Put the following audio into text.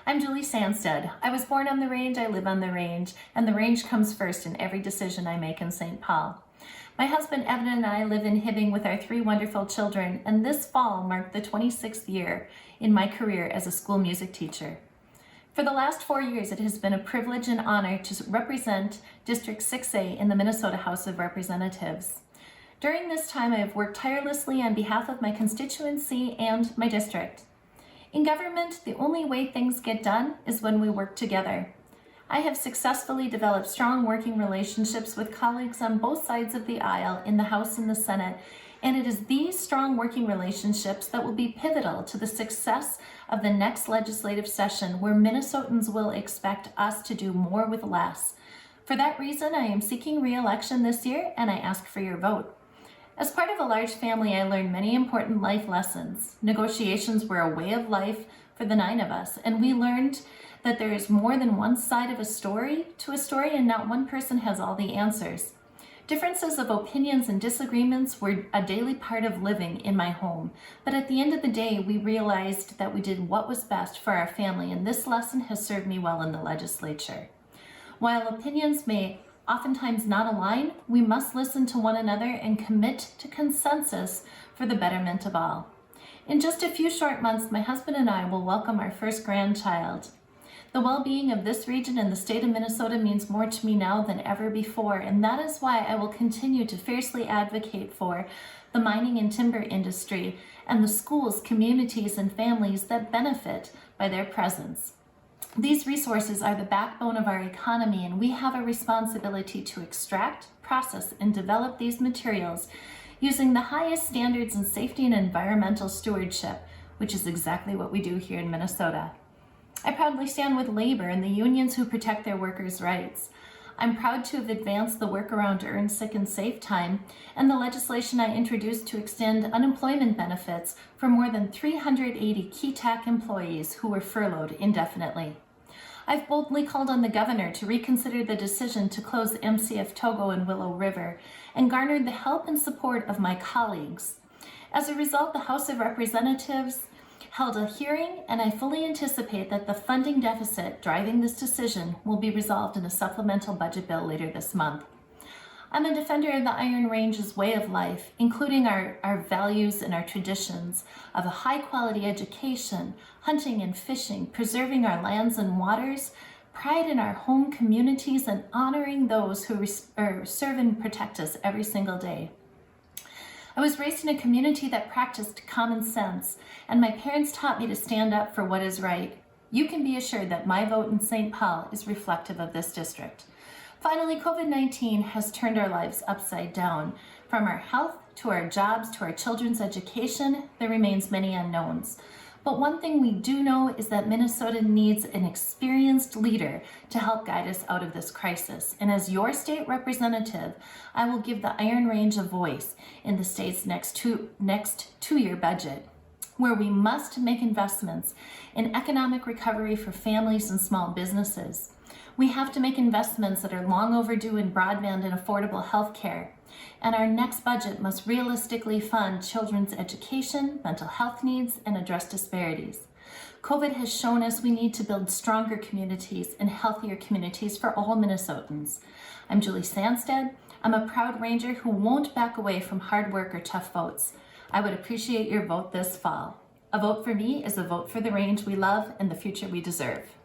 I'm Julie Sandstede. I was born on the range, I live on the range, and the range comes first in every decision I make in St. Paul. My husband Evan and I live in Hibbing with our 3 wonderful children, and this fall marked the 26th year in my career as a school music teacher. For the last 4 years, it has been a privilege and honor to represent District 6A in the Minnesota House of Representatives. During this time, I have worked tirelessly on behalf of my constituency and my district. In government, the only way things get done is when we work together. I have successfully developed strong working relationships with colleagues on both sides of the aisle in the House and the Senate, and it is these strong working relationships that will be pivotal to the success of the next legislative session, where Minnesotans will expect us to do more with less. For that reason, I am seeking re-election this year, and I ask for your vote. As part of a large family, I learned many important life lessons. Negotiations were a way of life for the 9 of us, and we learned that there is more than one side of a story to a story, and not one person has all the answers. Differences of opinions and disagreements were a daily part of living in my home, but at the end of the day, we realized that we did what was best for our family, and this lesson has served me well in the legislature. While opinions may oftentimes not align, we must listen to one another and commit to consensus for the betterment of all. In just a few short months, my husband and I will welcome our first grandchild. The well-being of this region and the state of Minnesota means more to me now than ever before, and that is why I will continue to fiercely advocate for the mining and timber industry and the schools, communities, and families that benefit by their presence. These resources are the backbone of our economy, and we have a responsibility to extract, process, and develop these materials using the highest standards in safety and environmental stewardship, which is exactly what we do here in Minnesota. I proudly stand with labor and the unions who protect their workers' rights. I'm proud to have advanced the work around earned sick and safe time and the legislation I introduced to extend unemployment benefits for more than 380 key TAC employees who were furloughed indefinitely. I've boldly called on the governor to reconsider the decision to close MCF Togo and Willow River and garnered the help and support of my colleagues. As a result, the House of Representatives held a hearing, and I fully anticipate that the funding deficit driving this decision will be resolved in a supplemental budget bill later this month. I'm a defender of the Iron Range's way of life, including our values and our traditions of a high-quality education, hunting and fishing, preserving our lands and waters, pride in our home communities, and honoring those who serve and protect us every single day. I was raised in a community that practiced common sense, and my parents taught me to stand up for what is right. You can be assured that my vote in St. Paul is reflective of this district. Finally, COVID-19 has turned our lives upside down. From our health to our jobs to our children's education, there remains many unknowns. But one thing we do know is that Minnesota needs an experienced leader to help guide us out of this crisis. And as your state representative, I will give the Iron Range a voice in the state's next two-year budget, where we must make investments in economic recovery for families and small businesses. We have to make investments that are long overdue in broadband and affordable health care. And our next budget must realistically fund children's education, mental health needs, and address disparities. COVID has shown us we need to build stronger communities and healthier communities for all Minnesotans. I'm Julie Sandstede. I'm a proud Ranger who won't back away from hard work or tough votes. I would appreciate your vote this fall. A vote for me is a vote for the range we love and the future we deserve.